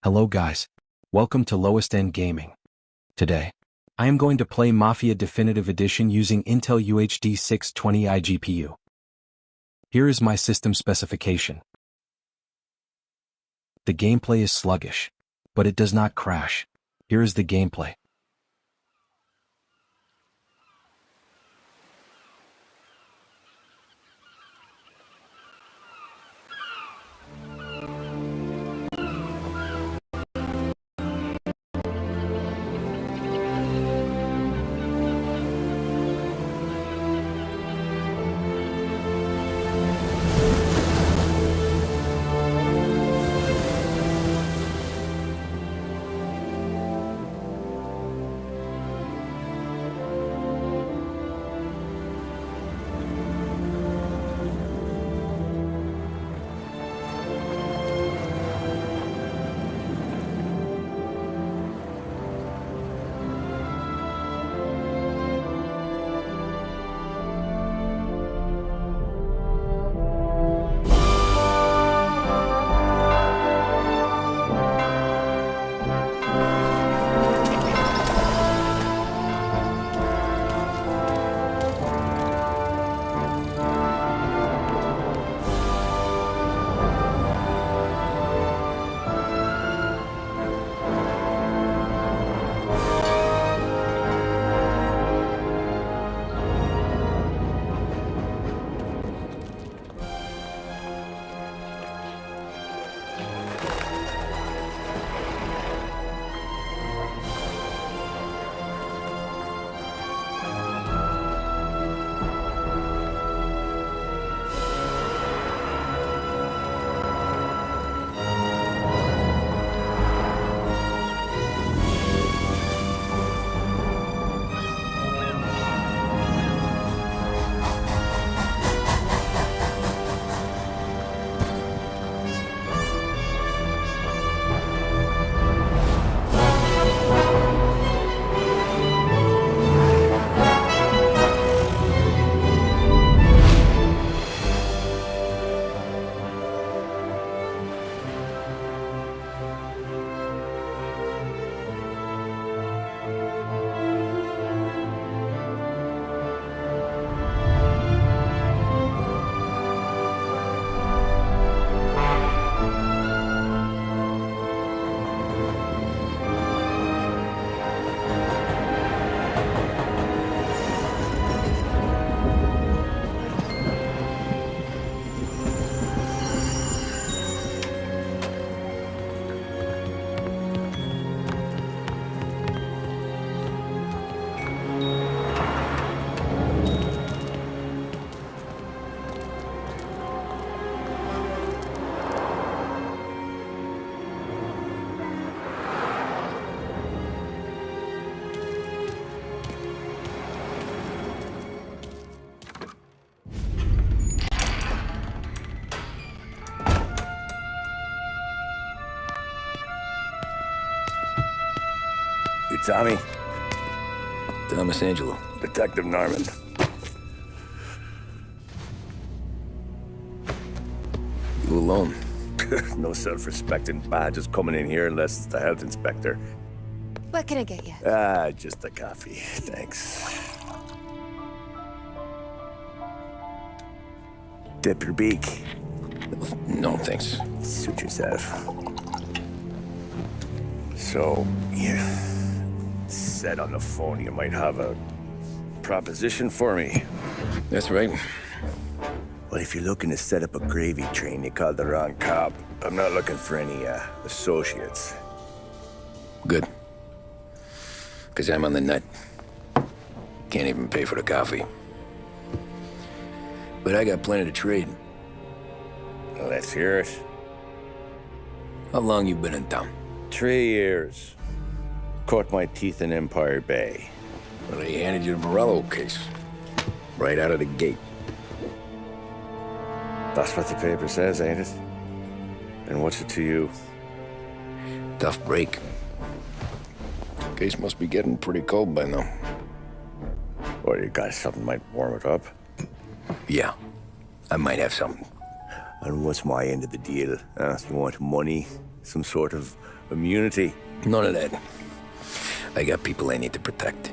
Hello guys. Welcome to Lowest End Gaming. Today, I am going to play Mafia Definitive Edition using Intel UHD 620 iGPU. Here is my system specification. The gameplay is sluggish, but it does not crash. Here is the gameplay. You Tommy? Thomas Angelo. Detective Norman. You alone? No self-respecting badges coming in here unless it's the health inspector. What can I get you? Just a coffee, thanks. Dip your beak. No, thanks. Suit yourself. So, you said on the phone you might have a proposition for me. That's right. Well, if you're looking to set up a gravy train, you called the wrong cop. I'm not looking for any, associates. Good. Because I'm on the nut. Can't even pay for the coffee. But I got plenty to trade. Let's hear it. How long you been in town? 3 years. Caught my teeth in Empire Bay. Well, they handed you the Morello case. Right out of the gate. That's what the paper says, ain't it? And what's it to you? Tough break. Case must be getting pretty cold by now. Or you got something might warm it up? Yeah, I might have something. And what's my end of the deal? You want money? Some sort of Immunity? None of that. I got people I need to protect.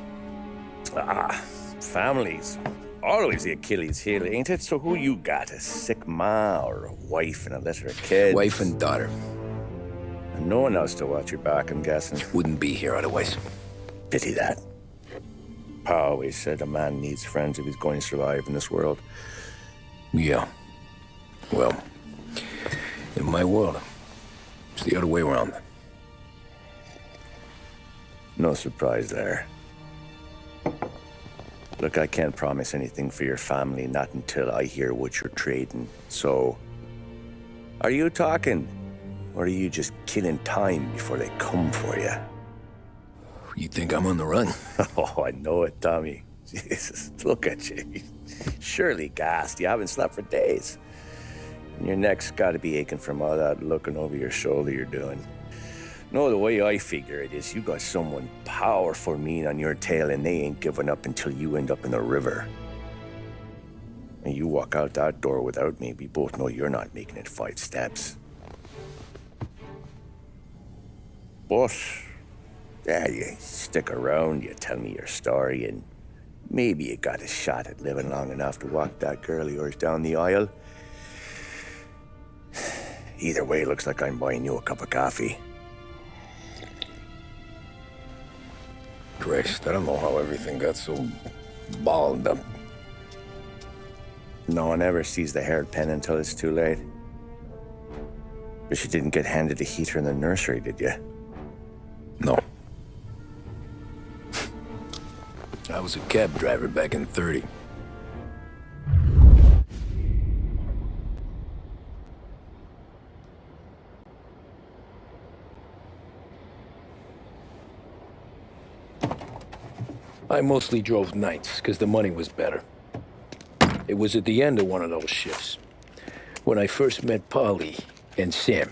Families. Always the Achilles heel, ain't it? So who you got? A sick ma or a wife and a litter of kids? Wife and daughter. And no one else to watch your back, I'm guessing. Wouldn't be here otherwise. Pity that. Pa always said a man needs friends if he's going to survive in this world. Yeah. Well, in my world, it's the other way around. No surprise there. Look, I can't promise anything for your family, not until I hear what you're trading. So, are you talking? Or are you just killing time before they come for you? You think I'm on the run? Oh, I know it, Tommy. Jesus, look at you. Surely gassed. You haven't slept for days. And your neck's got to be aching from all that looking over your shoulder you're doing. No, the way I figure it is you got someone powerful mean on your tail and they ain't giving up until you end up in the river. And you walk out that door without me, we both know you're not making it 5 steps. But, yeah, you stick around, you tell me your story, and maybe you got a shot at living long enough to walk that girl of yours down the aisle. Either way, looks like I'm buying you a cup of coffee. Christ, I don't know how everything got so balled up. No one ever sees the hairpin until it's too late. But you didn't get handed a heater in the nursery, did you? No. I was a cab driver back in '30. I mostly drove nights, because the money was better. It was at the end of one of those shifts, when I first met Polly and Sam.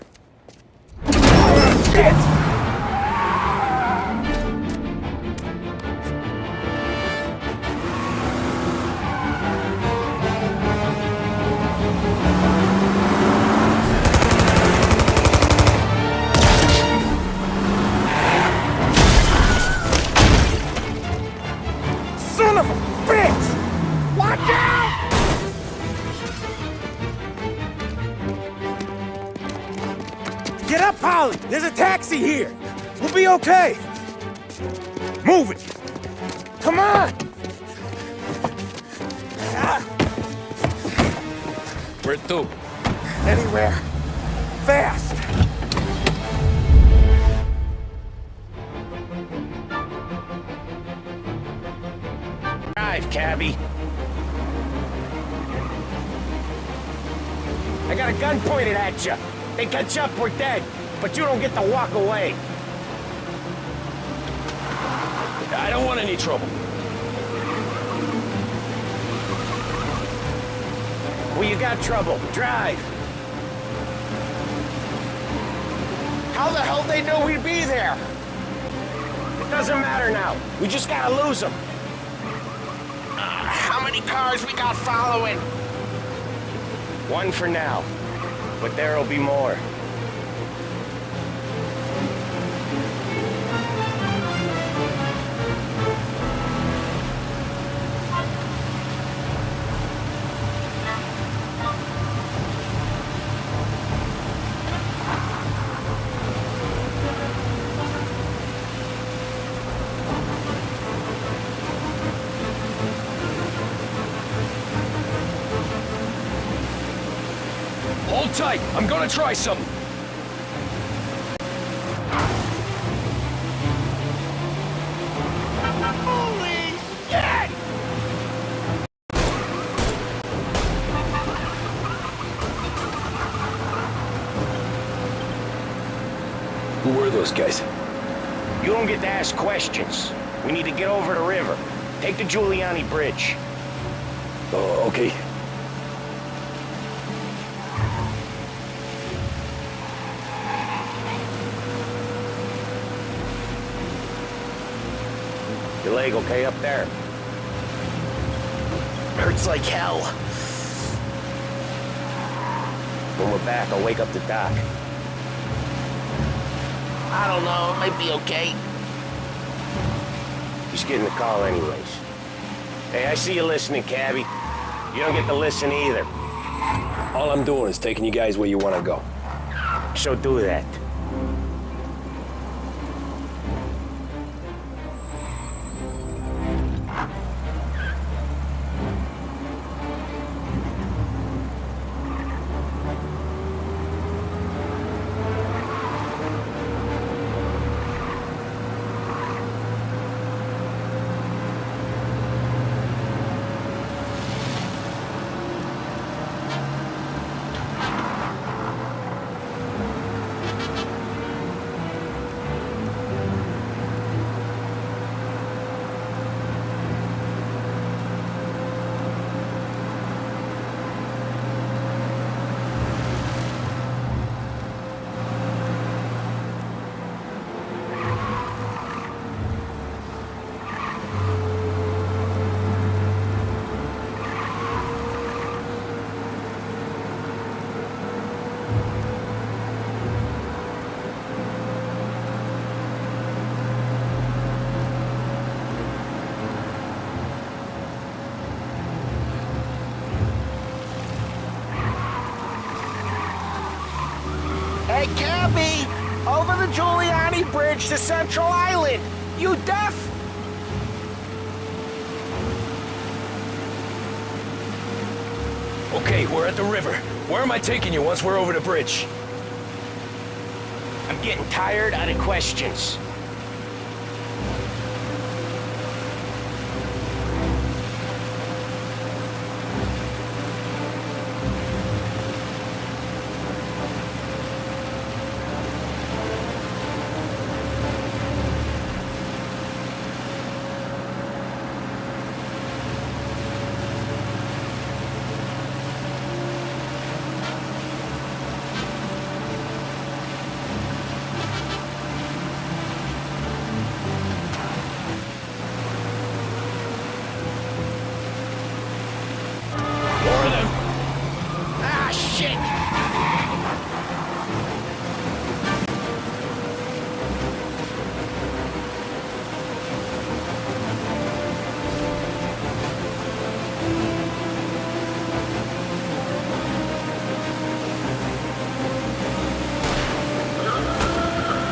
Son of a bitch! Watch out! Get up, Polly! There's a taxi here! We'll be okay! Move it! Come on! Where to? Anywhere. Fast! Drive, cabbie. I got a gun pointed at you. They catch up, we're dead. But you don't get to walk away. I don't want any trouble. Well, you got trouble. Drive. How the hell they know we'd be there? It doesn't matter now. We just gotta lose them. How many cars we got following? One for now, but there'll be more. Hold tight, I'm gonna try something. Holy shit! Who were those guys? You don't get to ask questions. We need to get over the river. Take the Giuliani Bridge. Oh, okay. Your leg okay up there? Hurts like hell. When we're back, I'll wake up the doc. I don't know, it might be okay. He's getting the call anyways. Hey, I see you listening, cabbie. You don't get to listen either. All I'm doing is taking you guys where you want to go. So do that. Hey, cabbie! Over the Giuliani Bridge to Central Island! You deaf? Okay, we're at the river. Where am I taking you once we're over the bridge? I'm getting tired out of questions. More of them. Ah, shit!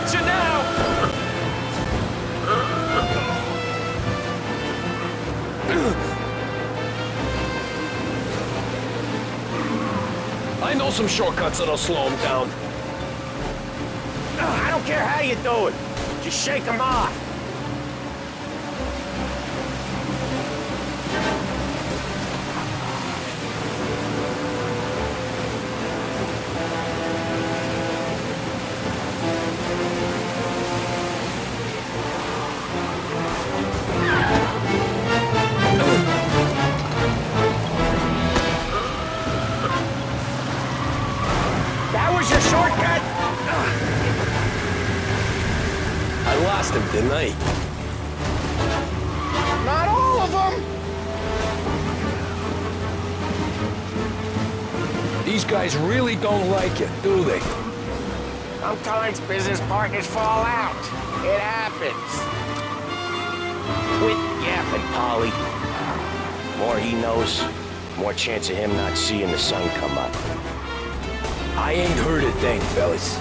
Sit down! I know some shortcuts that'll slow them down. I don't care how you do it. Just shake them off. That was your shortcut? I lost him, didn't I? Not all of them. These guys really don't like you, do they? Sometimes business partners fall out. It happens. Quit yapping, Polly. More he knows, more chance of him not seeing the sun come up. I ain't heard a thing, fellas.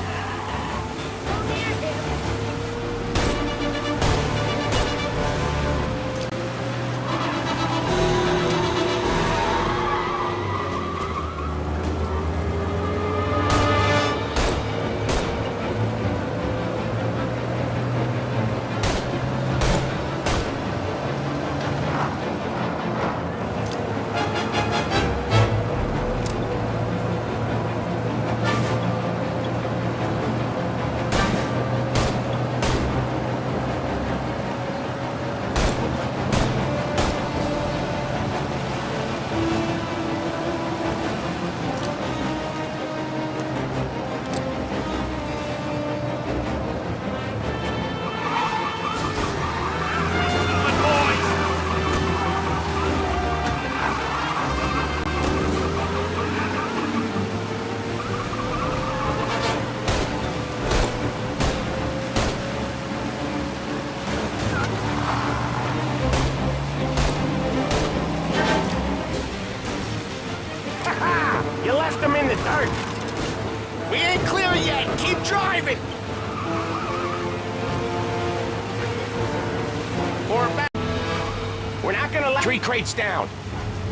3 crates down.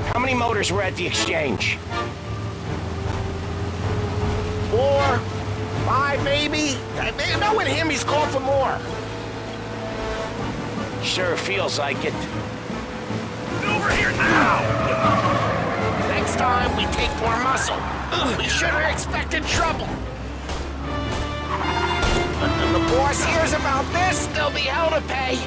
How many motors were at the exchange? 4, 5 maybe? Knowing him, he's called for more. Sure feels like it. Over here now! Next time, we take more muscle. We should have expected trouble. When the boss hears about this, there'll be hell to pay.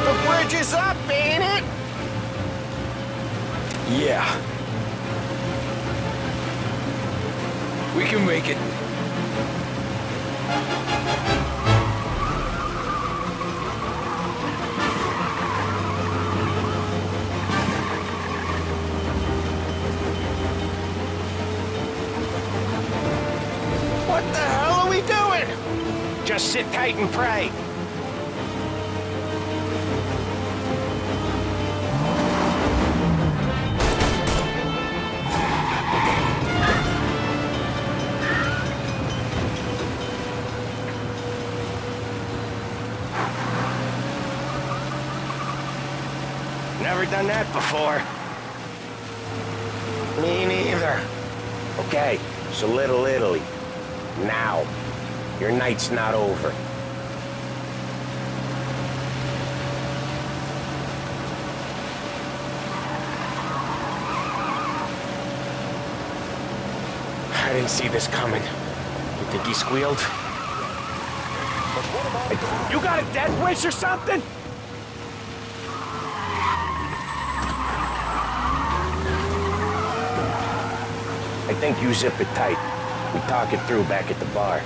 The bridge is up, ain't it? Yeah. We can make it. What the hell are we doing? Just sit tight and pray. Never done that before. Me neither. Okay, so Little Italy. Now. Your night's not over. I didn't see this coming. You think he squealed? You got a death wish or something? I think you zip it tight. We talk it through back at the bar.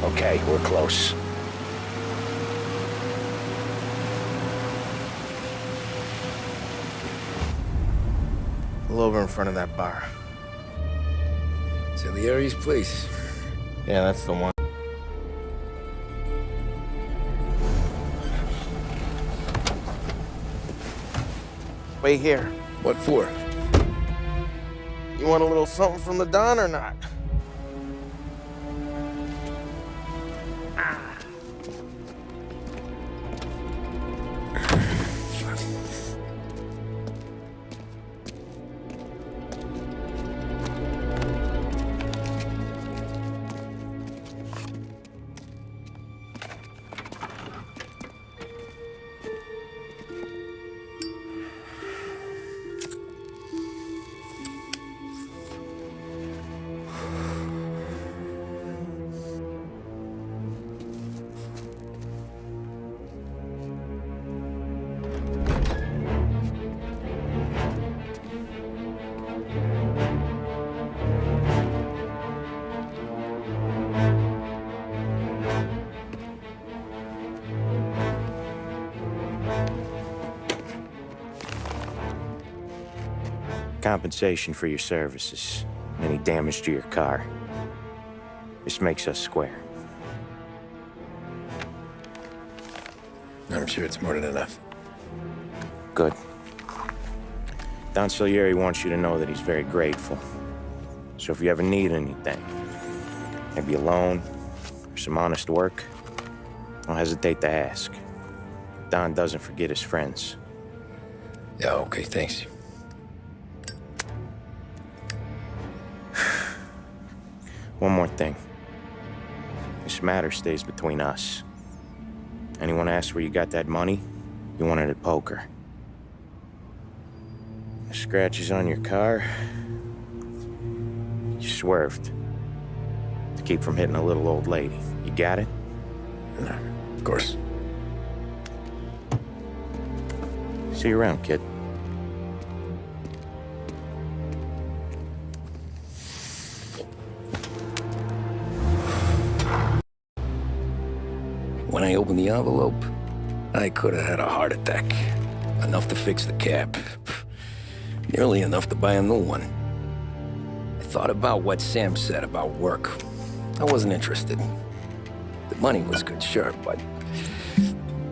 Okay, we're close. Pull over in front of that bar. Salieri's place. Yeah, that's the one. Wait here. What for? You want a little something from the Don or not? Compensation for your services. Any damage to your car. This makes us square. I'm sure it's more than enough. Good. Don Salieri wants you to know that he's very grateful. So if you ever need anything, maybe a loan or some honest work, don't hesitate to ask. Don doesn't forget his friends. Yeah, okay, thanks. One more thing. This matter stays between us. Anyone asks where you got that money, you won it at poker. The scratches on your car, you swerved to keep from hitting a little old lady. You got it? Of course. See you around, kid. When I opened the envelope, I could have had a heart attack. Enough to fix the cap. Nearly enough to buy a new one. I thought about what Sam said about work. I wasn't interested. The money was good, sure, but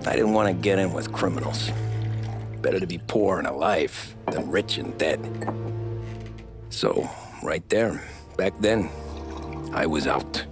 I didn't want to get in with criminals. Better to be poor and alive than rich and dead. So, right there, back then, I was out.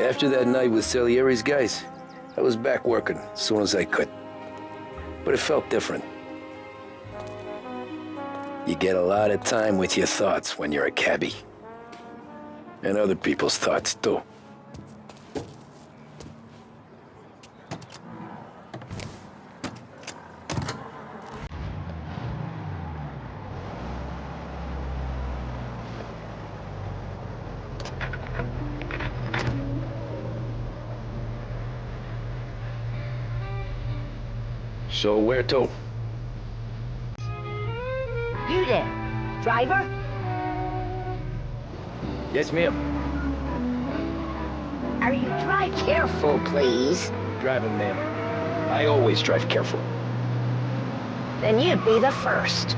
After that night with Salieri's guys, I was back working as soon as I could. But it felt different. You get a lot of time with your thoughts when you're a cabbie. And other people's thoughts, too. So where to? You there, driver? Yes, ma'am. Are you drive careful, please? Driving, ma'am. I always drive careful. Then you'd be the first.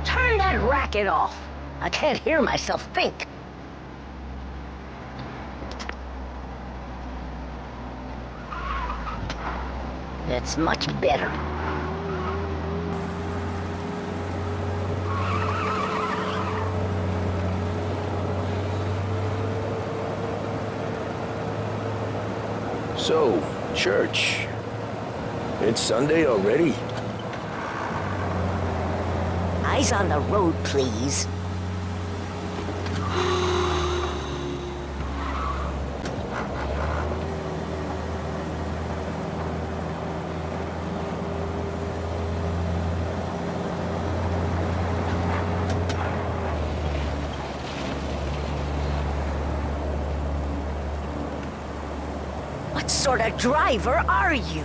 Turn that racket off. I can't hear myself think. That's much better. So, church. It's Sunday already? Eyes on the road, please. What sort of driver are you?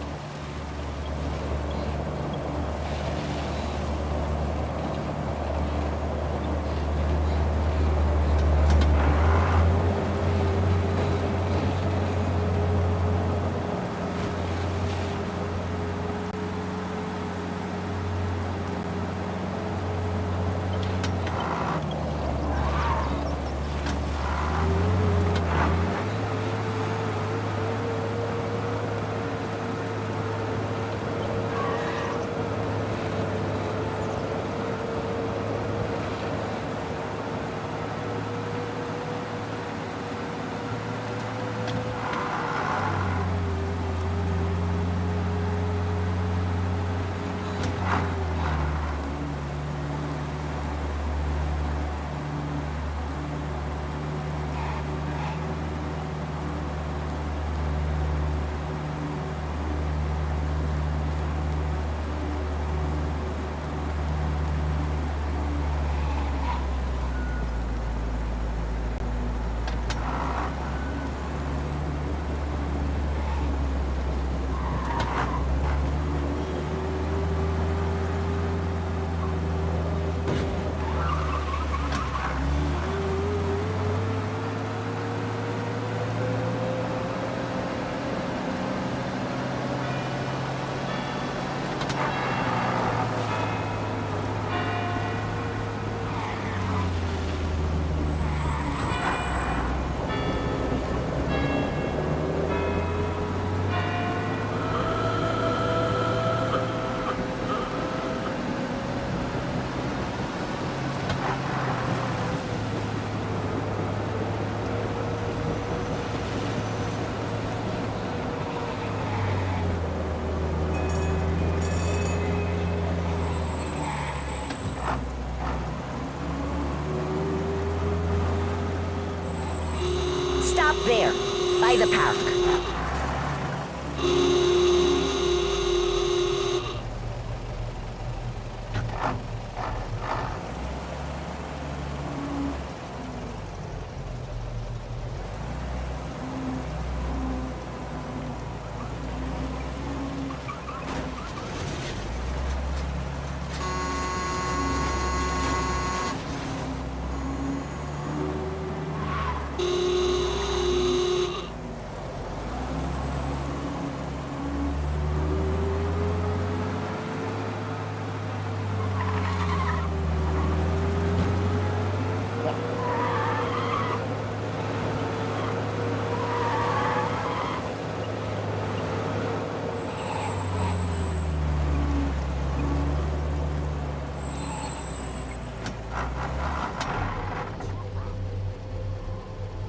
by the park.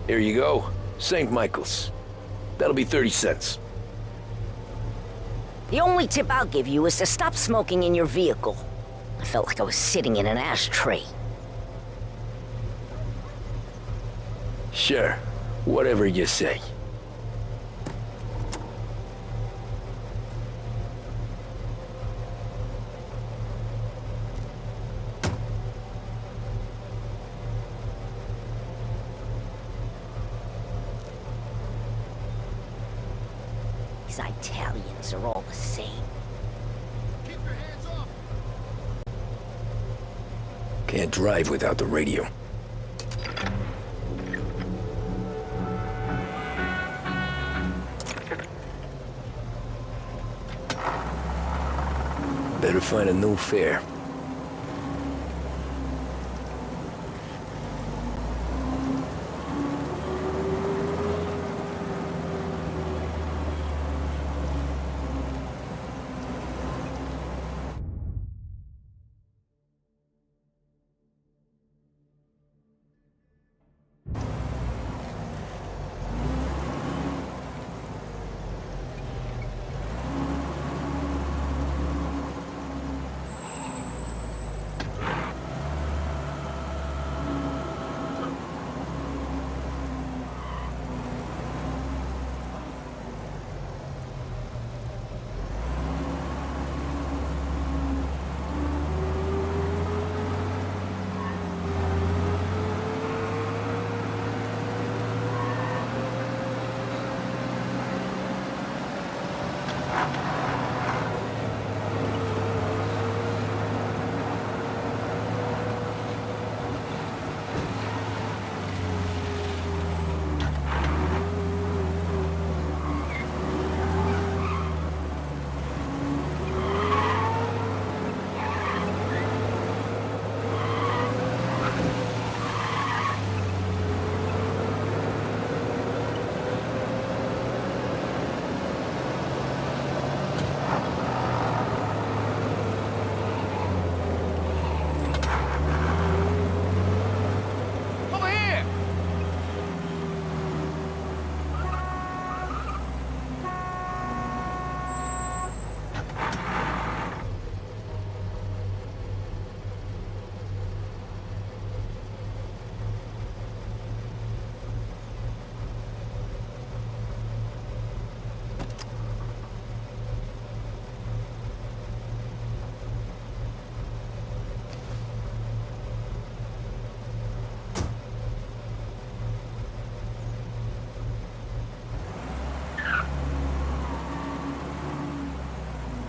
Here you go. St. Michael's. That'll be 30 cents. The only tip I'll give you is to stop smoking in your vehicle. I felt like I was sitting in an ashtray. Sure. Whatever you say. These Italians are all the same. Can't drive without the radio. Better find a new fare.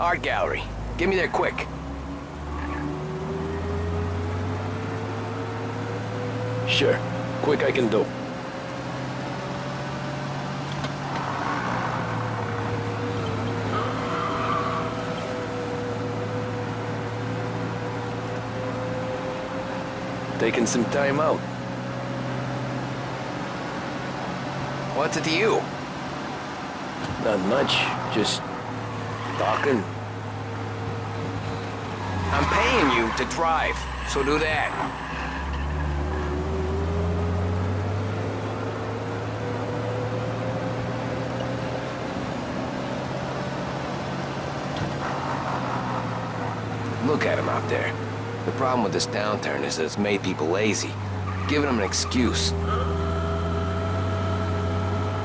Art gallery. Get me there quick. Sure. Quick I can do. Taking some time out. What's it to you? Not much. Just talking. I'm paying you to drive, so do that. Look at him out there. The problem with this downturn is that it's made people lazy, giving them an excuse.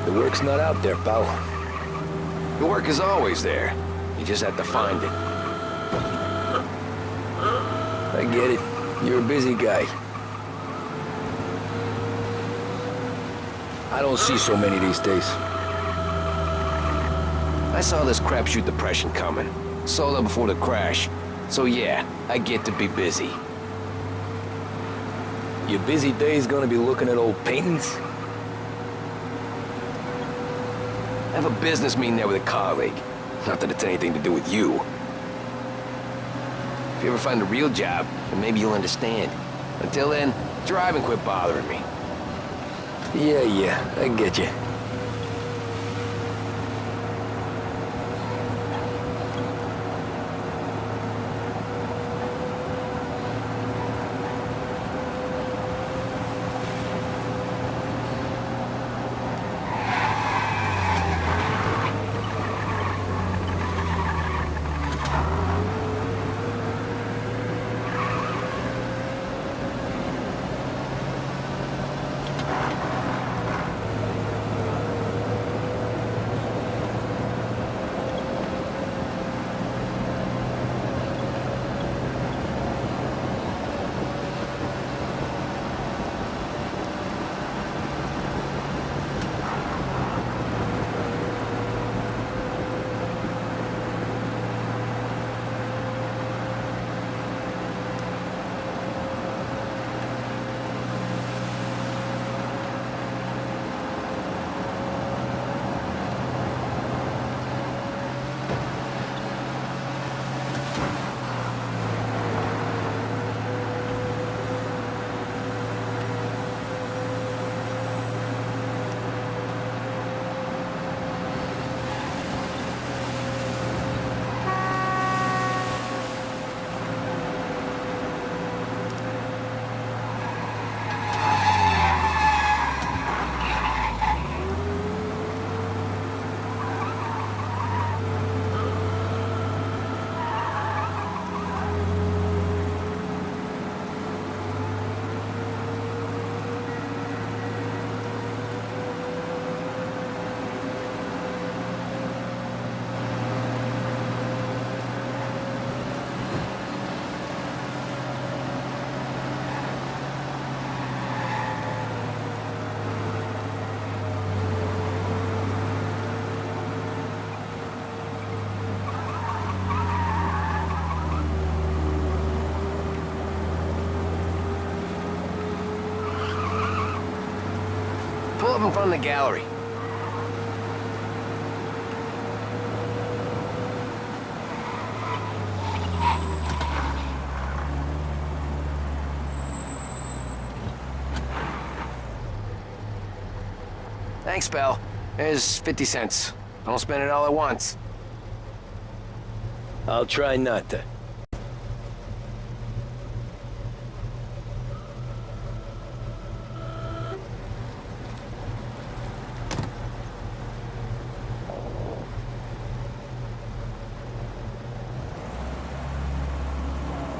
The work's not out there, pal. The work is always there. You just have to find it. I get it. You're a busy guy. I don't see so many these days. I saw this crapshoot depression coming. Sold out before the crash. So yeah, I get to be busy. Your busy day's gonna be looking at old paintings? I have a business meeting there with a colleague. Not that it's anything to do with you. If you ever find a real job, then maybe you'll understand. Until then, drive and quit bothering me. Yeah, I get you. Pull up in front of the gallery. Thanks, pal. There's 50 cents. Don't spend it all at once. I'll try not to.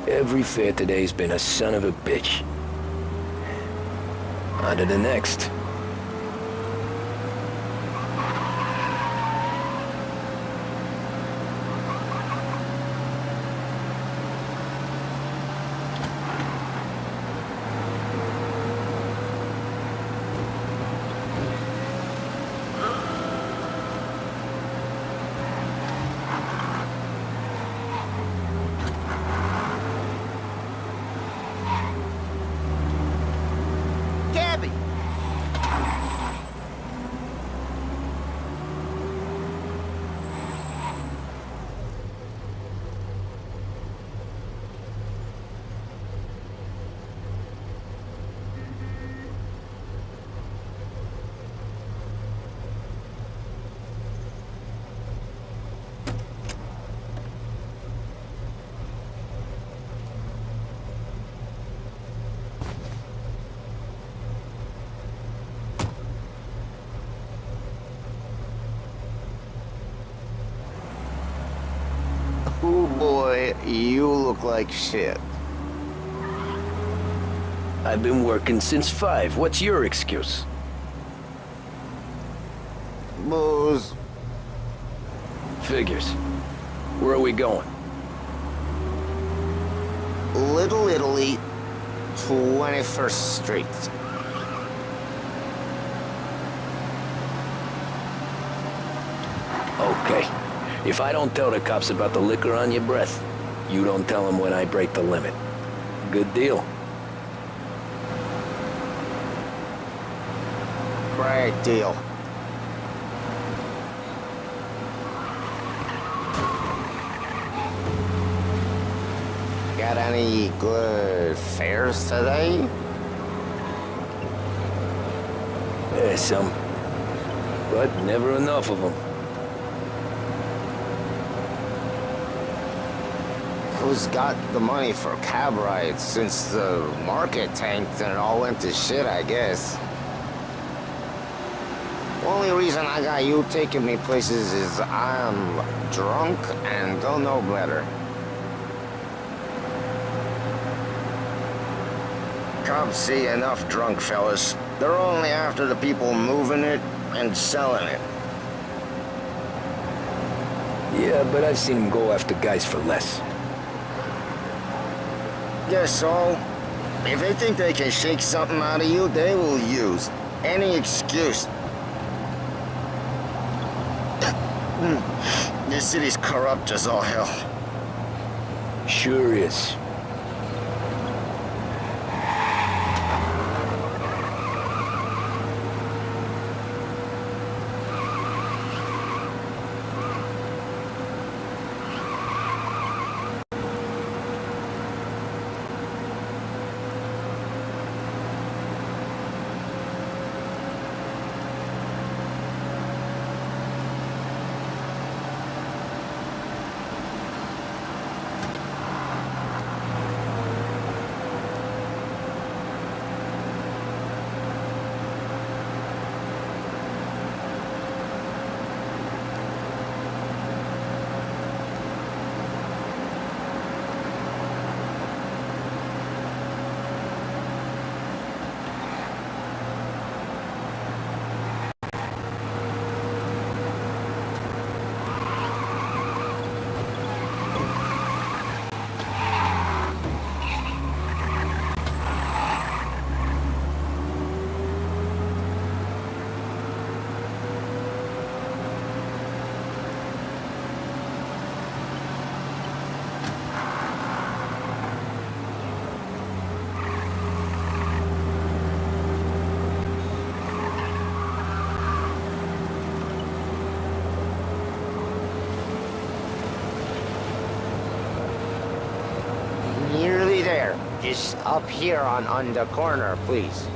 Every fair today's been a son of a bitch. On to the next. Oh boy, you look like shit. I've been working since 5. What's your excuse? booze. Figures. Where are we going? Little Italy, 21st Street. Okay. If I don't tell the cops about the liquor on your breath, you don't tell them when I break the limit. Good deal. Great deal. Got any good fares today? Yeah, some. But never enough of them. Who's got the money for cab rides since the market tanked and it all went to shit, I guess? Only reason I got you taking me places is I'm drunk and don't know better. Cops see enough drunk fellas. They're only after the people moving it and selling it. Yeah, but I've seen them go after guys for less. Guess so. If they think they can shake something out of you, they will use any excuse. This city's corrupt as all hell. Sure is. Nearly there. Just up here on the corner, please.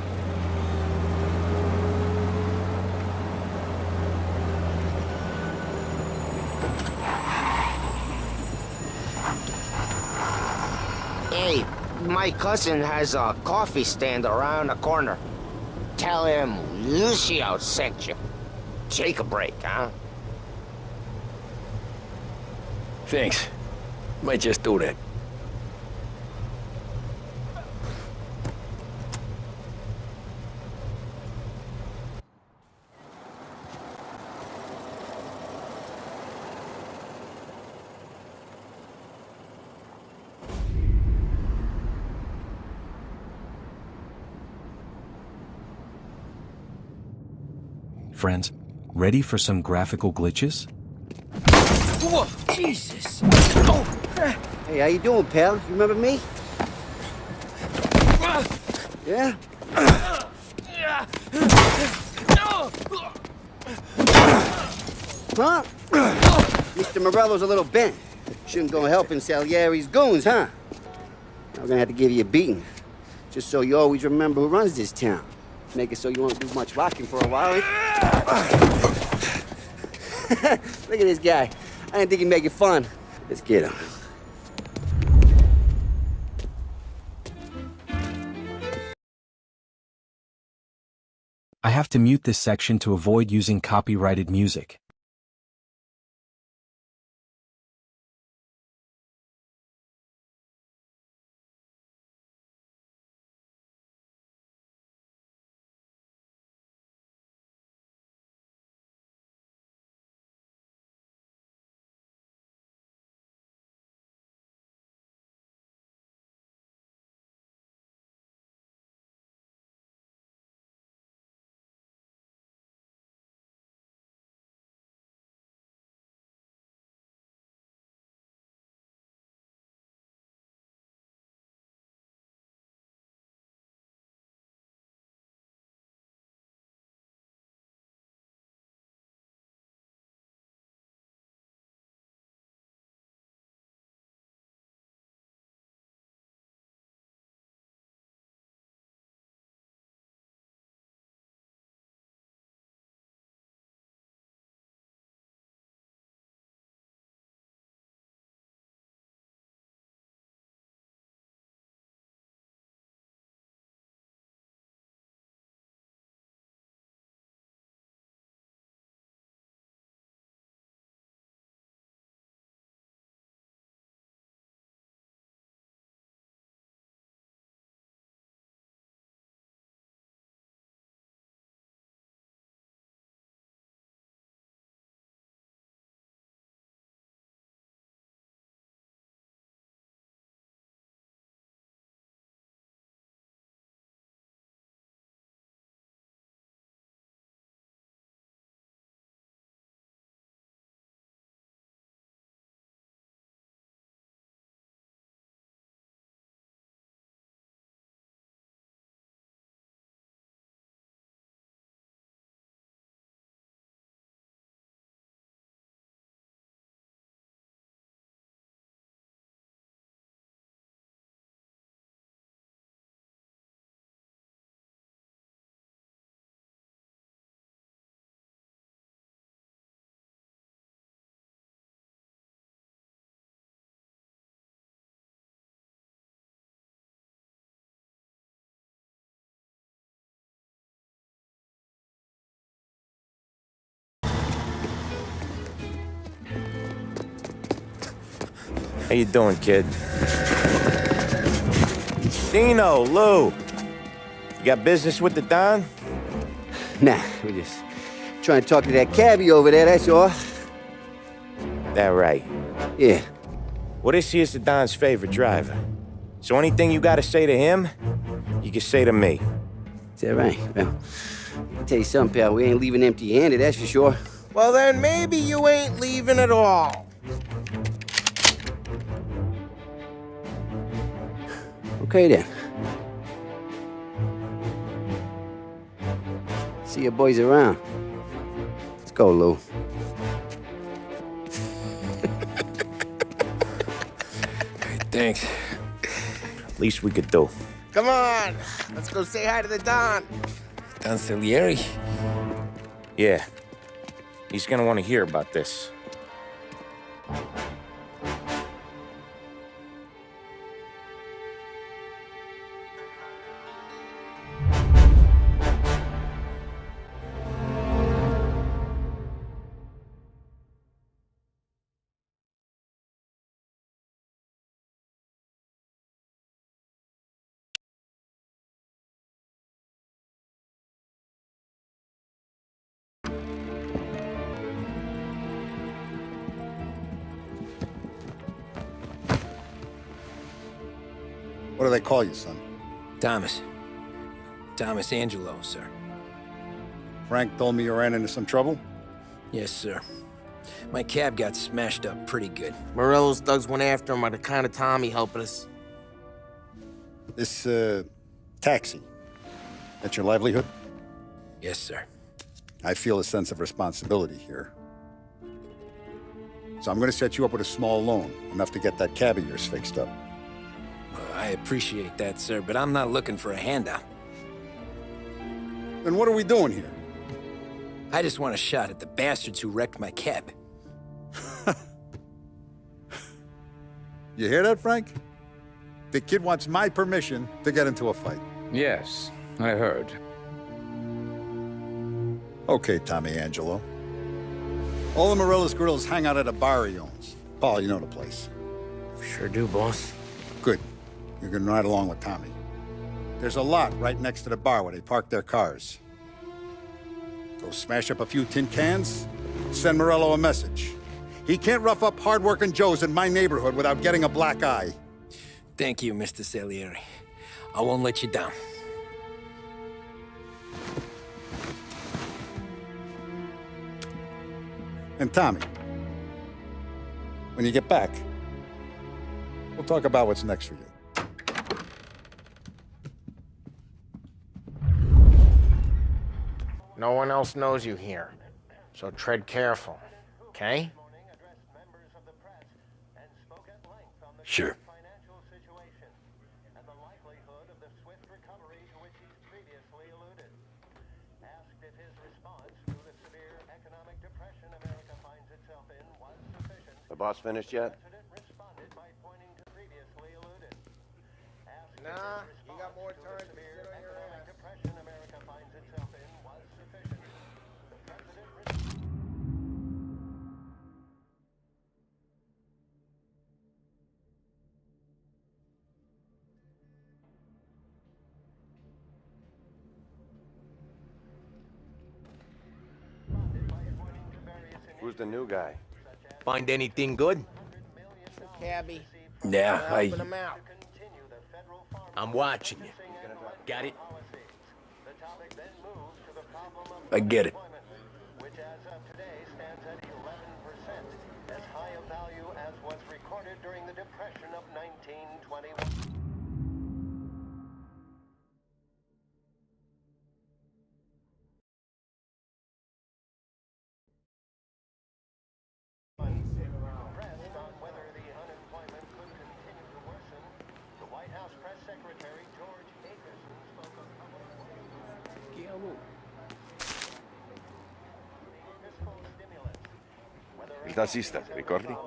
Hey, my cousin has a coffee stand around the corner. Tell him Lucio sent you. Take a break, huh? Thanks. Might just do that. Friends, ready for some graphical glitches? Whoa, Jesus! Hey, how you doing, pal? You remember me? Yeah? Huh? Mr. Morello's a little bent. Shouldn't go helping Salieri's goons, huh? I'm gonna have to give you a beating. Just so you always remember who runs this town. Make it so you won't do much rocking for a while. Look at this guy. I didn't think he'd make it fun. Let's get him. I have to mute this section to avoid using copyrighted music. How you doing, kid? Dino, Lou. You got business with the Don? Nah, we're just trying to talk to that cabbie over there, that's all. That right. Yeah. Well, this here's the Don's favorite driver. So anything you gotta say to him, you can say to me. Is that right? Well, I'll tell you something, pal. We ain't leaving empty-handed, that's for sure. Well, then maybe you ain't leaving at all. Okay, then. See your boys around. Let's go, Lou. Thanks. Least we could do. Come on, let's go say hi to the Don. Don Salieri? Yeah. He's gonna want to hear about this. What do they call you, son? Thomas. Thomas Angelo, sir. Frank told me you ran into some trouble? Yes, sir. My cab got smashed up pretty good. Morello's thugs went after him on account of Tommy helping us. This, taxi, that's your livelihood? Yes, sir. I feel a sense of responsibility here. So I'm gonna set you up with a small loan, enough to get that cab of yours fixed up. I appreciate that, sir, but I'm not looking for a handout. Then what are we doing here? I just want a shot at the bastards who wrecked my cab. You hear that, Frank? The kid wants my permission to get into a fight. Yes, I heard. Okay, Tommy Angelo. All the Morello's girls hang out at a bar he owns. Paul, you know the place. Sure do, boss. Good. You're gonna ride along with Tommy. There's a lot right next to the bar where they park their cars. Go smash up a few tin cans, send Morello a message. He can't rough up hard-working Joes in my neighborhood without getting a black eye. Thank you, Mr. Salieri. I won't let you down. And Tommy, when you get back, we'll talk about what's next for you. No one else knows you here, so tread careful, okay? Sure. The boss finished yet? Nah, you got more time to sit on your ass. Who's the new guy? Find anything good? Cabbie. Yeah, Helping him out. I'm watching you. Got it? I get it. Which as of today stands at 11%, as high a value as was recorded during the Depression of 1921. Pressed on whether the unemployment could continue to worsen, the White House press secretary George Akerson spoke of public fiscal stimulus. Il tassista, ricordi?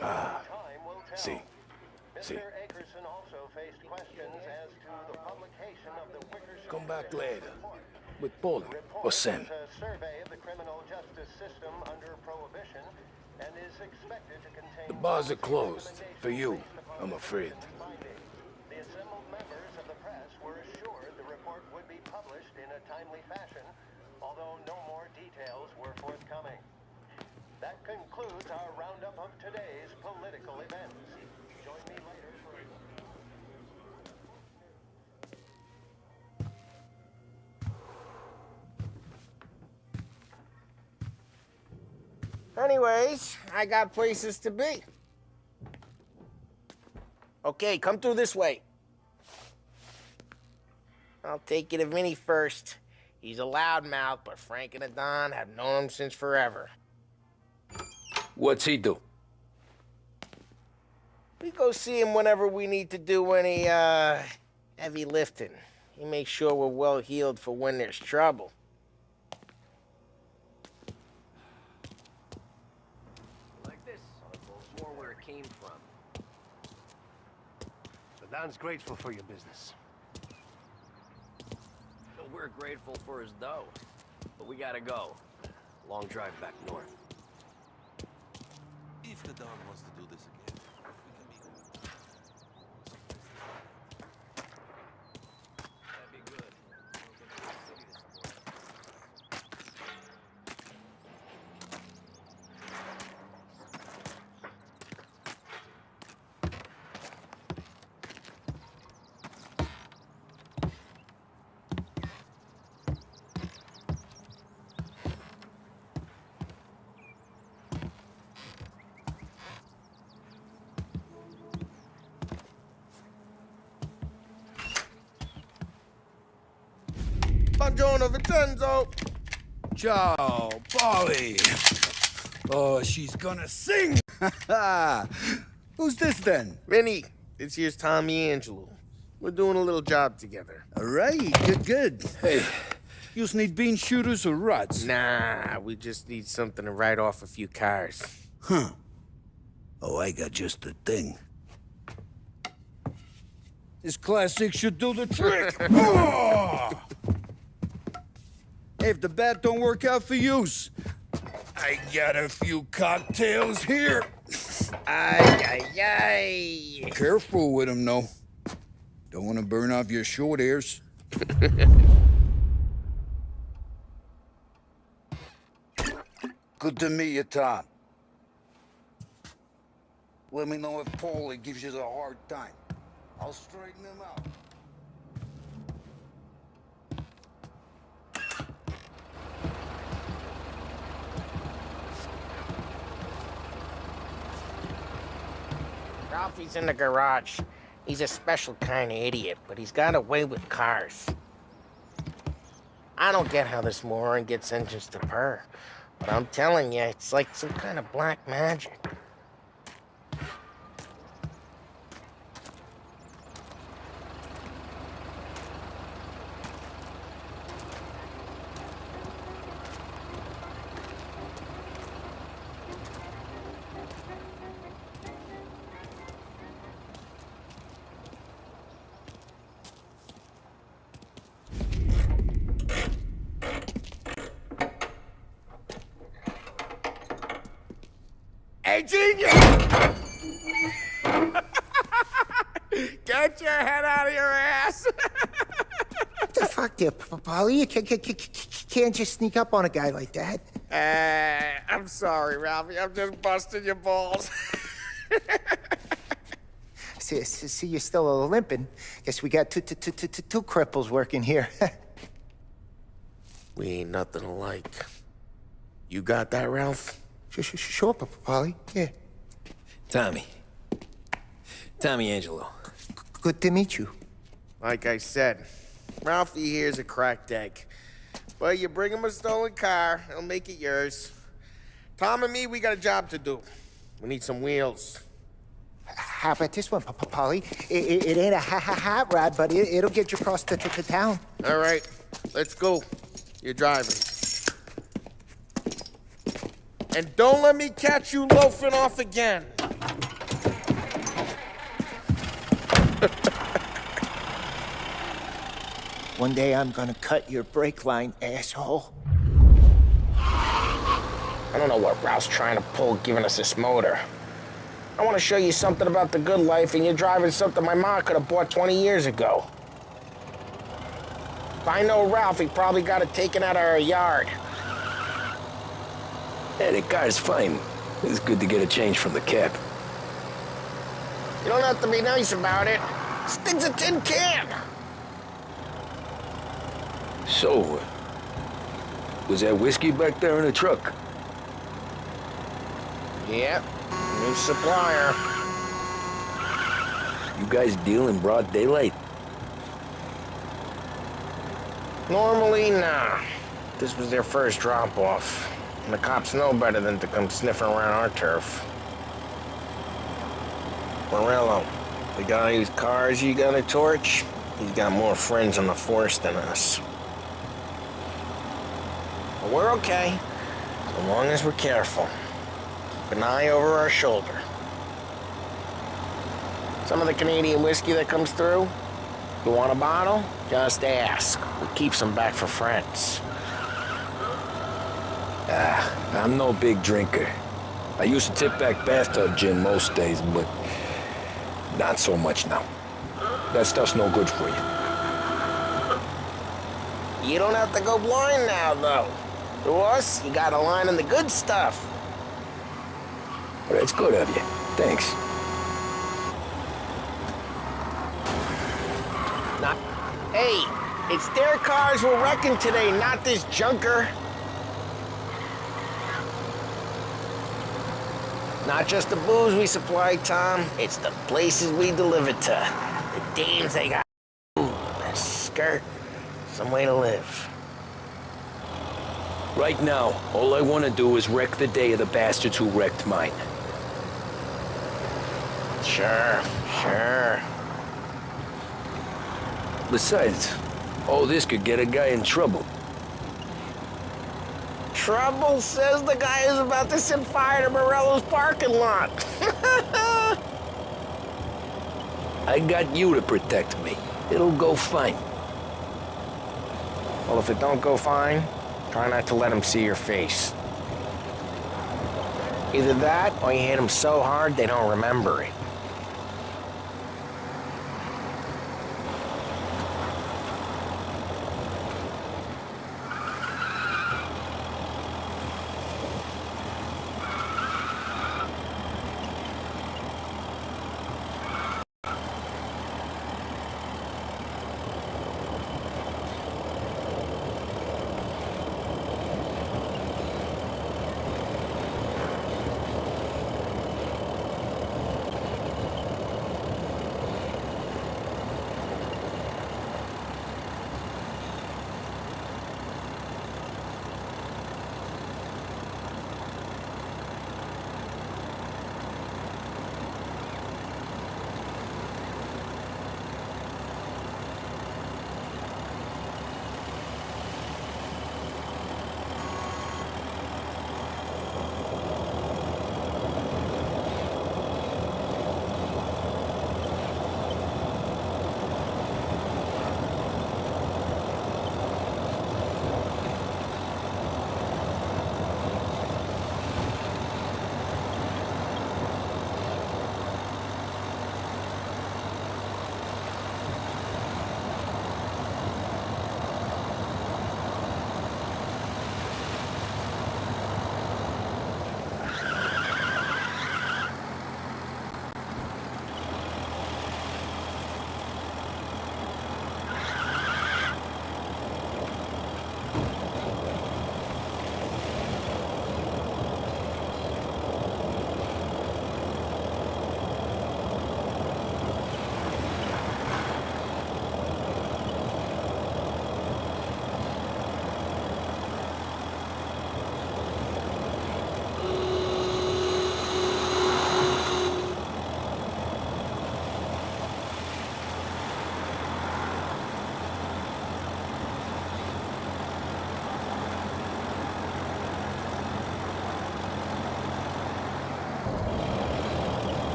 Ah, Sì. Sì. Mr. Akerson also faced questions as to the publication of the Wickersham Come back later. With Paulie or Sam. a survey of the criminal justice system under Prohibition and is expected to contain... The bars are closed. For you, I'm afraid. The assembled members of the press were assured the report would be published in a timely fashion, although no more details were forthcoming. That concludes our roundup of today's political events. Join me later for... Anyways, I got places to be. Okay, come through this way. I'll take you to Vinny first. He's a loudmouth, but Frank and the Don have known him since forever. What's he do? We go see him whenever we need to do any, heavy lifting. He makes sure we're well heeled for when there's trouble. Like this. More where it came from. The Don's grateful for your business. We're grateful for his dough. But we gotta go. Long drive back north. If the Don wants to do this again, we can meet. That'd be good. Buongiorno, Vincenzo. Ciao, Polly. Oh, she's gonna sing. Who's this then? Vinny, this here's Tommy Angelo. We're doing a little job together. All right, good. Hey, you need bean shooters or rods? Nah, we just need something to write off a few cars. Huh. Oh, I got just the thing. This classic should do the trick. Oh! Hey, if the bat don't work out for yous, I got a few cocktails here. Ay. Careful with them, though. Don't want to burn off your short hairs. Good to meet you, Tom. Let me know if Paulie gives you a hard time. I'll straighten him out. Ralphie's in the garage. He's a special kind of idiot, but he's got a way with cars. I don't get how this moron gets engines to purr, but I'm telling you, it's like some kind of black magic. Hey, genius! Get your head out of your ass! What the fuck there, Polly? You can't just sneak up on a guy like that. I'm sorry, Ralphie. I'm just busting your balls. See, you're still limping. Guess we got two cripples working here. We ain't nothing alike. You got that, Ralph? Sure, Polly. Yeah. Tommy Angelo. Good to meet you. Like I said, Ralphie here's a cracked egg. But you bring him a stolen car, he'll make it yours. Tom and me, we got a job to do. We need some wheels. How about this one, Polly? It ain't a hot rod, but it'll get you across to town. All right, let's go. You're driving. And don't let me catch you loafing off again. One day I'm gonna cut your brake line, asshole. I don't know what Ralph's trying to pull giving us this motor. I want to show you something about the good life, and you're driving something my mom could have bought 20 years ago. If I know Ralph, he probably got it taken out of our yard. Yeah, the car's fine. It's good to get a change from the cap. You don't have to be nice about it. This thing's a tin can. So, was that whiskey back there in the truck? Yep, new supplier. You guys deal in broad daylight? Normally, nah. This was their first drop-off. And the cops know better than to come sniffing around our turf. Morello, the guy whose cars you got a torch, he's got more friends on the force than us. But we're okay, so long as we're careful. Keep an eye over our shoulder. Some of the Canadian whiskey that comes through, you want a bottle? Just ask. We keep some back for friends. I'm no big drinker. I used to tip back bathtub gin most days, but not so much now. That stuff's no good for you. You don't have to go blind now, though. To us, you got a line on the good stuff. Well, that's good of you. Thanks. Hey, it's their cars we're wrecking today, not this junker. Not just the booze we supply, Tom. It's the places we deliver to. The dames they got food, a skirt, some way to live. Right now, all I want to do is wreck the day of the bastards who wrecked mine. Sure. Besides, all this could get a guy in trouble. Trouble, says the guy who's about to set fire to Morello's parking lot. I got you to protect me. It'll go fine. Well, if it don't go fine, try not to let him see your face. Either that, or you hit them so hard they don't remember it.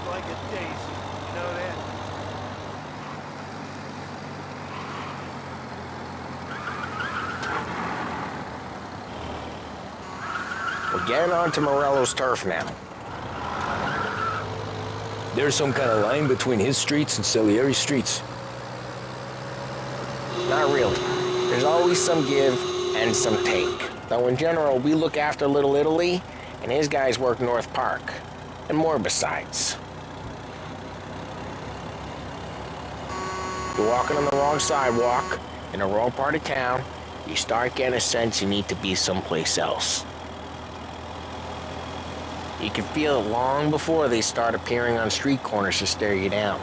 like a daisy. You know that? We're getting onto Morello's turf now. There's some kind of line between his streets and Salieri's streets. Not really. There's always some give and some take. Though in general, we look after Little Italy, and his guys work North Park. And more besides. You're walking on the wrong sidewalk, in the wrong part of town, you start getting a sense you need to be someplace else. You can feel it long before they start appearing on street corners to stare you down.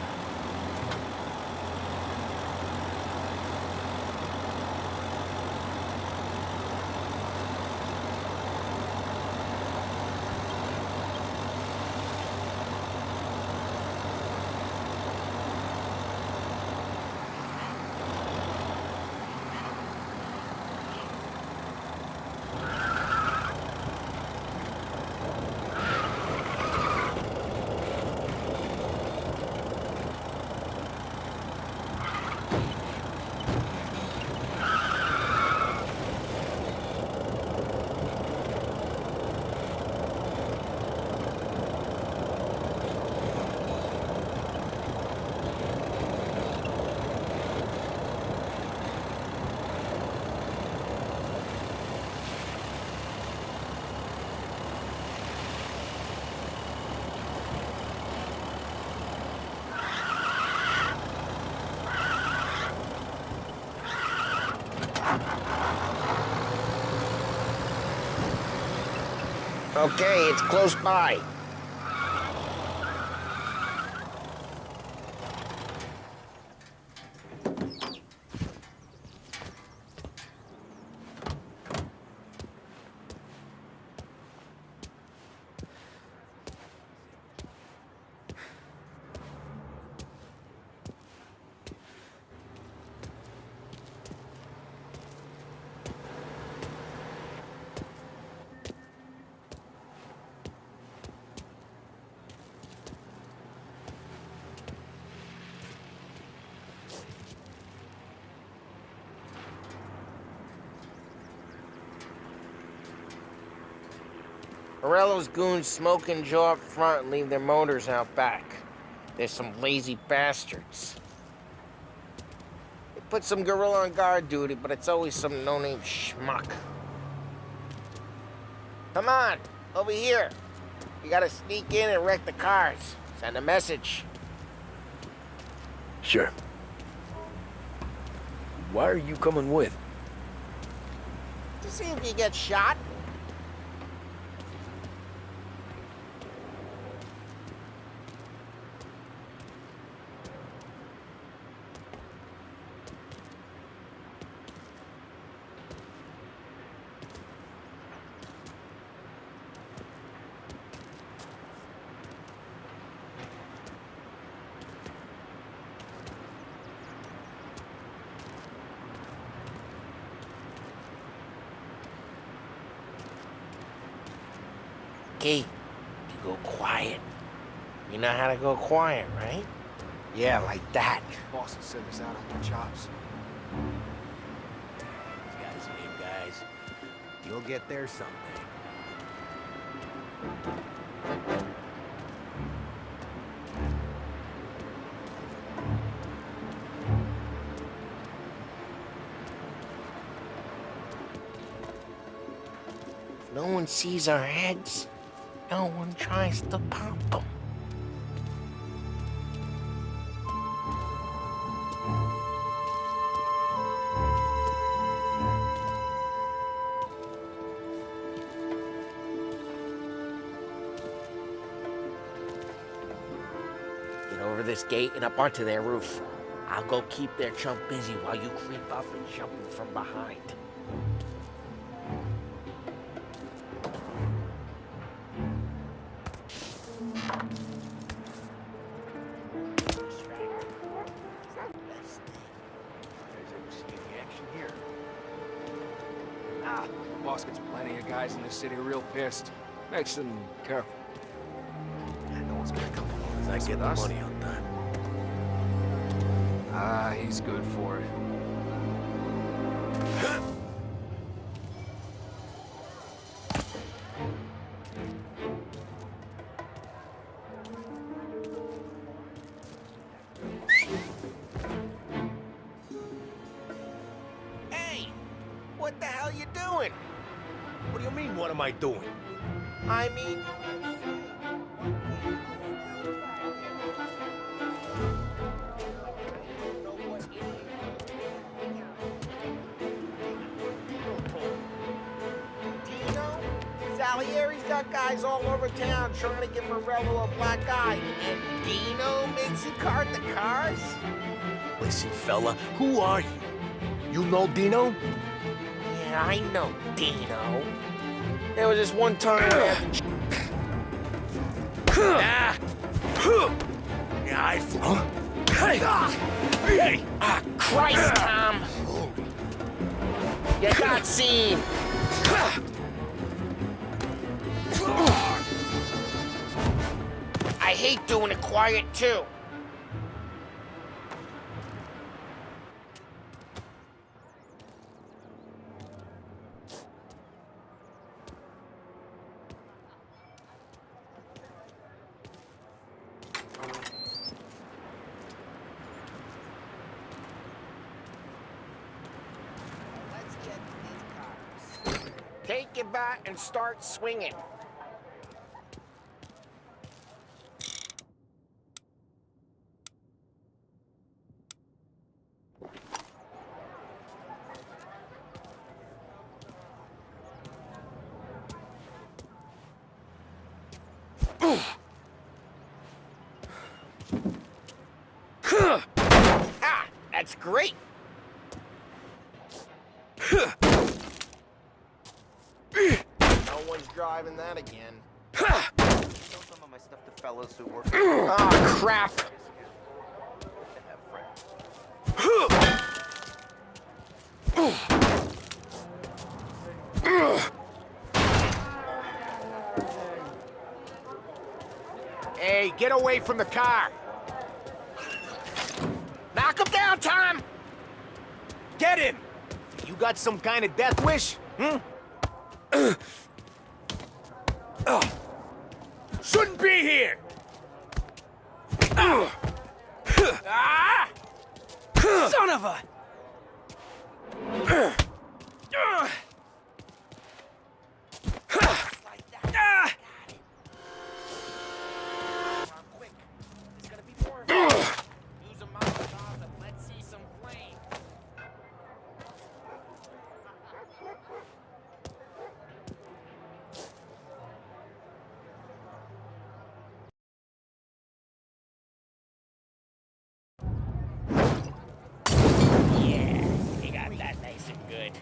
Okay, it's close by. Morello's goons smoke and jaw up front and leave their motors out back. They're some lazy bastards. They put some gorilla on guard duty, but it's always some no-name schmuck. Come on, over here. You gotta sneak in and wreck the cars. Send a message. Sure. Why are you coming with? To see if you get shot. Okay, you go quiet. You know how to go quiet, right? Yeah, like that. Boss will send us out on the chops. These guys are big guys. You'll get there someday. If no one sees our heads, no one tries to pop them. Get over this gate and up onto their roof. I'll go keep their chump busy while you creep up and jump him from behind. Boss gets plenty of guys in this city real pissed. Makes them careful. No one's gonna come along. 'Cause I get the us? money on time. Ah, he's good for it. Hey, what the hell you doing? What do you mean, what am I doing? I mean, Dino? Salieri's got guys all over town trying to give Morello a black eye, and Dino makes you cart the cars? Listen, fella, who are you? You know Dino? Yeah, I know Dino. There was this one time I had to... Yeah, I... Huh? Hey! Ah, Christ, Tom! You got seen! I hate doing it quiet, too. Let's get these cars. Take it back and start swinging. Ah, that's great. No one's driving that again. Show some of my stuff to fellas who work. Ah, crap. Hey, get away from the car. Knock him down, Tom! Get him! You got some kind of death wish? Hmm? Shouldn't be here! Ah! Son of a... Quick. It's gonna be more effective. Use a Molotov and let's see some flame. Yeah, we got that nice and good.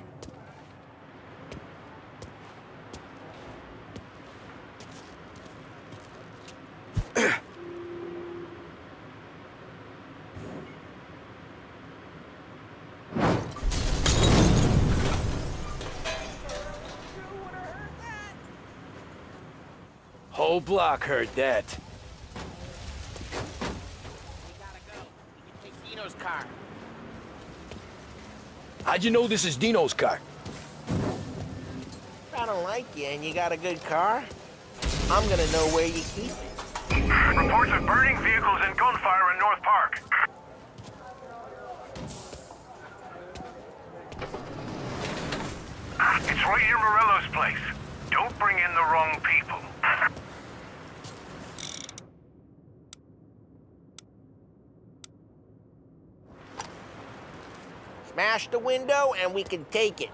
Whole block heard that. We gotta go. We can take Dino's car. How'd you know this is Dino's car? I don't like you and you got a good car. I'm gonna know where you keep it. Reports of burning vehicles and gunfire in North Park. It's right near Morello's place. Don't bring in the wrong people. Smash the window and we can take it.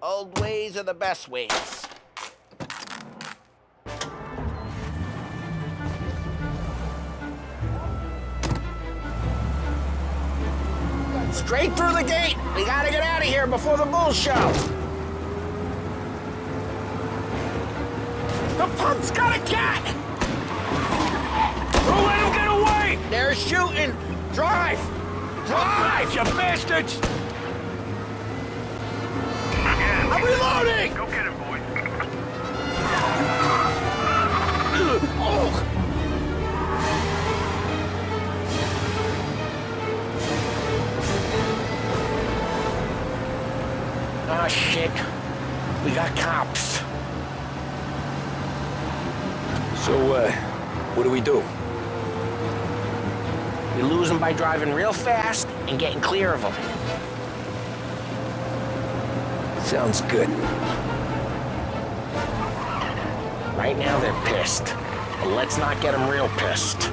Old ways are the best ways. Straight through the gate! We gotta get out of here before the bulls show! The punk's got a cat! Don't let him get away! They're shooting! Drive! Drive! You bastards! I'm reloading! Go get him, boys. Oh. Oh, shit. We got cops. So, what do we do? We lose them by driving real fast and getting clear of them. Sounds good. Right now they're pissed, but let's not get them real pissed.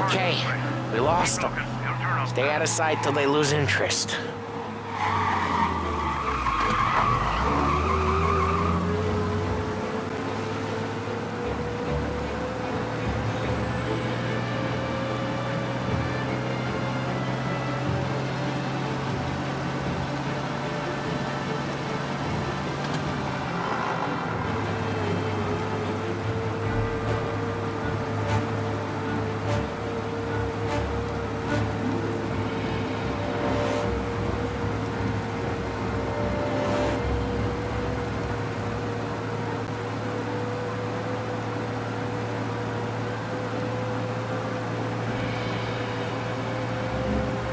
Okay, we lost them. Stay out of sight till they lose interest.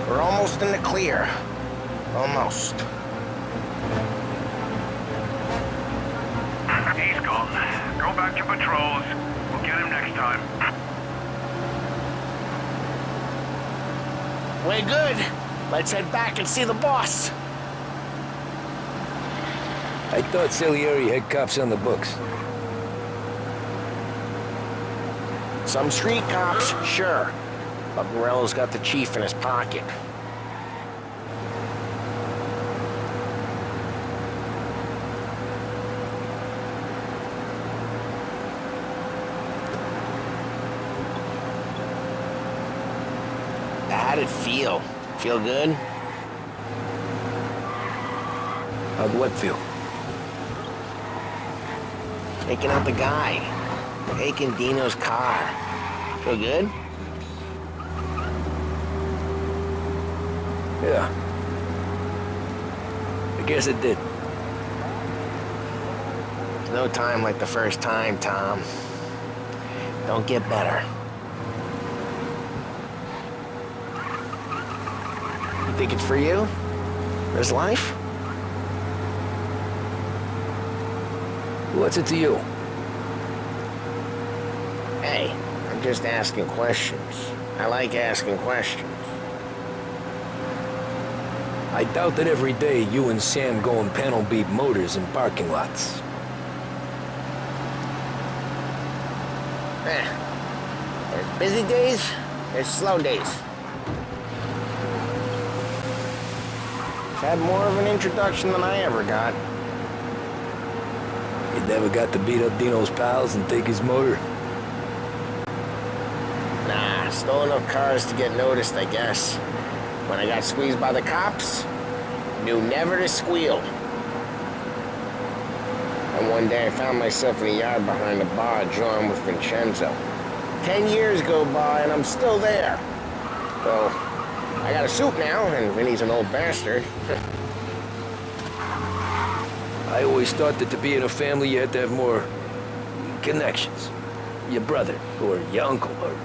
We're almost in the clear. Almost. He's gone. Go back to patrols. We'll get him next time. We're good. Let's head back and see the boss. I thought Salieri had cops on the books. Some street cops, sure. But Morello's got the chief in his pocket. How'd it feel? Feel good? How'd what feel? Taking out the guy. Taking Dino's car. Feel good? Yeah. I guess it did. There's no time like the first time, Tom. Don't get better. You think it's for you? This life? What's it to you? Hey, I'm just asking questions. I like asking questions. I doubt that every day you and Sam go and panel beat motors in parking lots. There's busy days, there's slow days. Had more of an introduction than I ever got. You never got to beat up Dino's pals and take his motor? Nah, stole enough cars to get noticed, I guess. When I got squeezed by the cops, knew never to squeal. And one day I found myself in a yard behind a bar drawing with Vincenzo. 10 years go by and I'm still there. Well, I got a suit now, and Vinny's an old bastard. I always thought that to be in a family you had to have more connections. Your brother, or your uncle, or...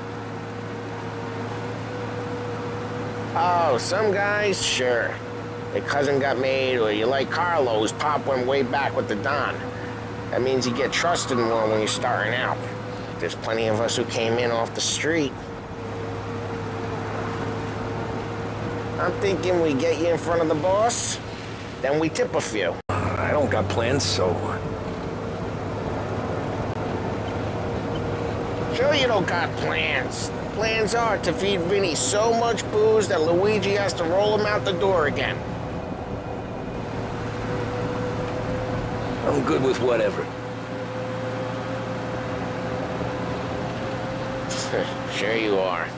Oh, some guys, sure. Your cousin got made, or you like Carlos, Pop went way back with the Don. That means you get trusted more when you're starting out. There's plenty of us who came in off the street. I'm thinking we get you in front of the boss, then we tip a few. I don't got plans, so... Sure you don't got plans. Plans are to feed Vinny so much booze that Luigi has to roll him out the door again. I'm good with whatever. Sure you are.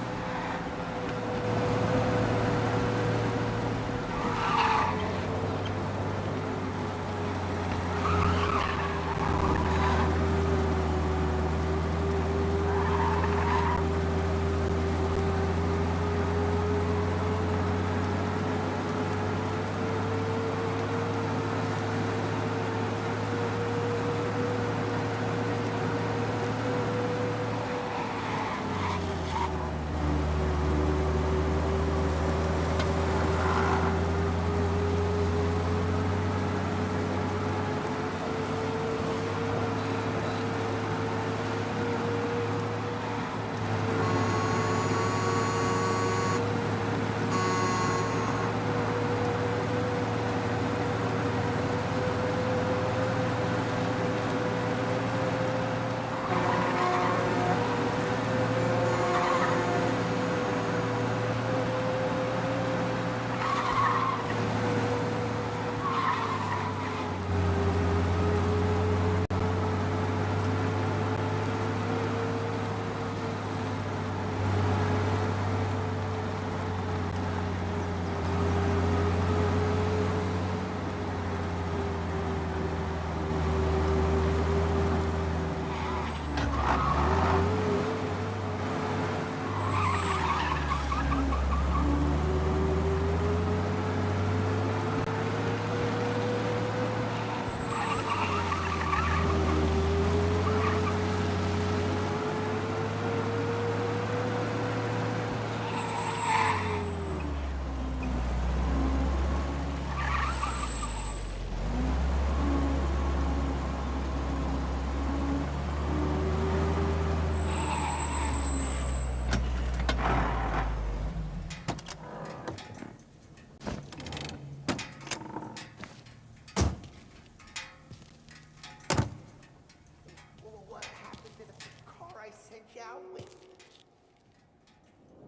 What happened to the car I sent you out with?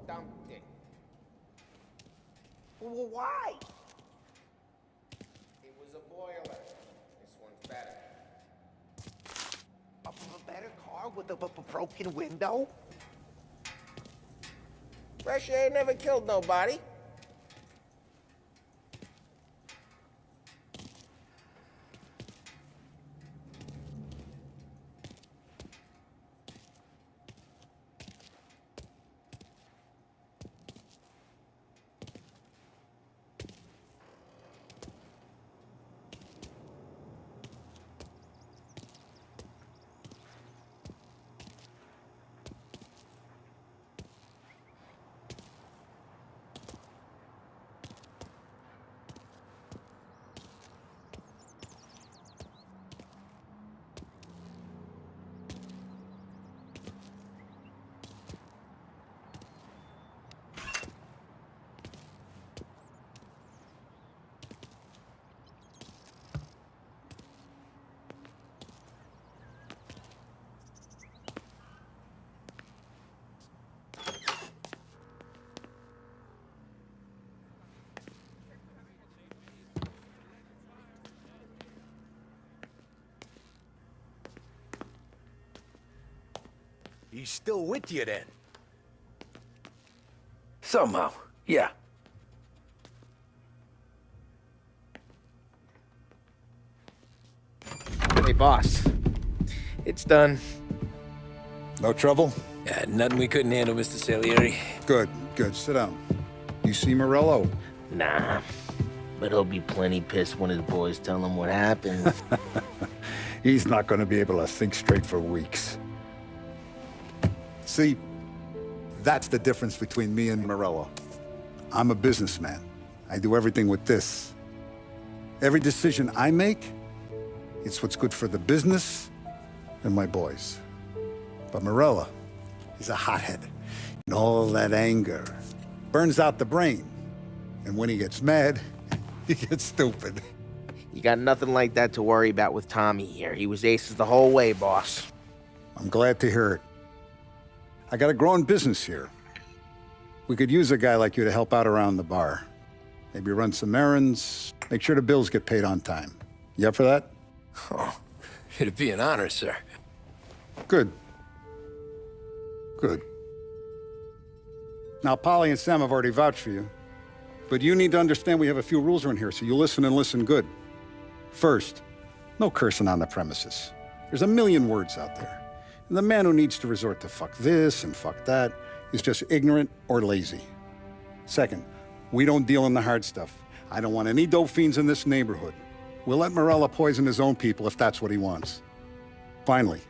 Dumped it. Well, why? It was a boiler. This one's better. A better car with a broken window? Fresh air never killed nobody. He's still with you then? Somehow, yeah. Hey, boss. It's done. No trouble? Yeah, nothing we couldn't handle, Mr. Salieri. Good, good. Sit down. You see Morello? Nah. But he'll be plenty pissed when his boys tell him what happened. He's not going to be able to think straight for weeks. See, that's the difference between me and Morello. I'm a businessman. I do everything with this. Every decision I make, it's what's good for the business and my boys. But Morello, he's a hothead. And all that anger burns out the brain. And when he gets mad, he gets stupid. You got nothing like that to worry about with Tommy here. He was aces the whole way, boss. I'm glad to hear it. I got a growing business here. We could use a guy like you to help out around the bar. Maybe run some errands, make sure the bills get paid on time. You up for that? Oh, it'd be an honor, sir. Good. Good. Now, Polly and Sam have already vouched for you. But you need to understand we have a few rules around here, so you listen and listen good. First, no cursing on the premises. There's a million words out there. And the man who needs to resort to fuck this and fuck that is just ignorant or lazy. Second, we don't deal in the hard stuff. I don't want any dope fiends in this neighborhood. We'll let Morella poison his own people if that's what he wants. Finally,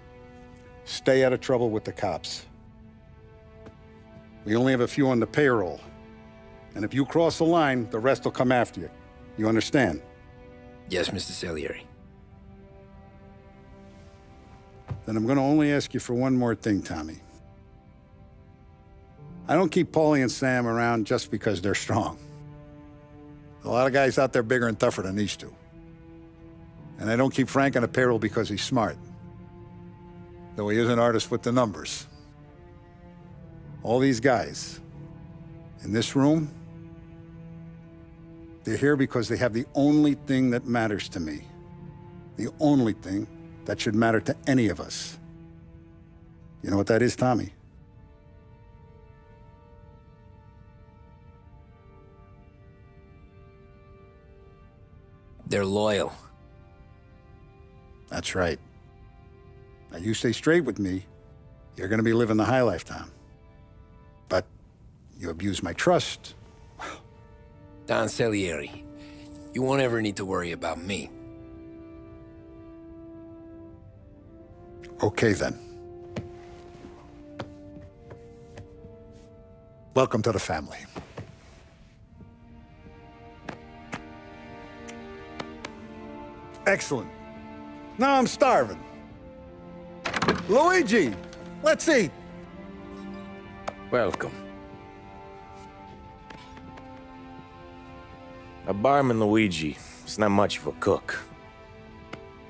stay out of trouble with the cops. We only have a few on the payroll. And if you cross the line, the rest will come after you. You understand? Yes, Mr. Salieri. Then I'm gonna only ask you for one more thing, Tommy. I don't keep Paulie and Sam around just because they're strong. A lot of guys out there bigger and tougher than these two. And I don't keep Frank on the payroll because he's smart. Though he is an artist with the numbers. All these guys in this room, they're here because they have the only thing that matters to me. The only thing that should matter to any of us. You know what that is, Tommy? They're loyal. That's right. Now you stay straight with me, you're gonna be living the high life, Tom. But you abuse my trust. Don Salieri, you won't ever need to worry about me. Okay, then. Welcome to the family. Excellent. Now I'm starving. Luigi, let's eat. Welcome. A barman Luigi is not much of a cook.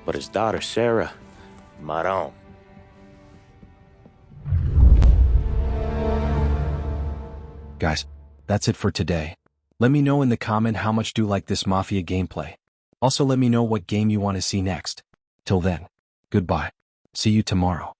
But his daughter Sarah, Maron. Guys, that's it for today. Let me know in the comment how much do you like this Mafia gameplay. Also let me know what game you want to see next. Till then, goodbye. See you tomorrow.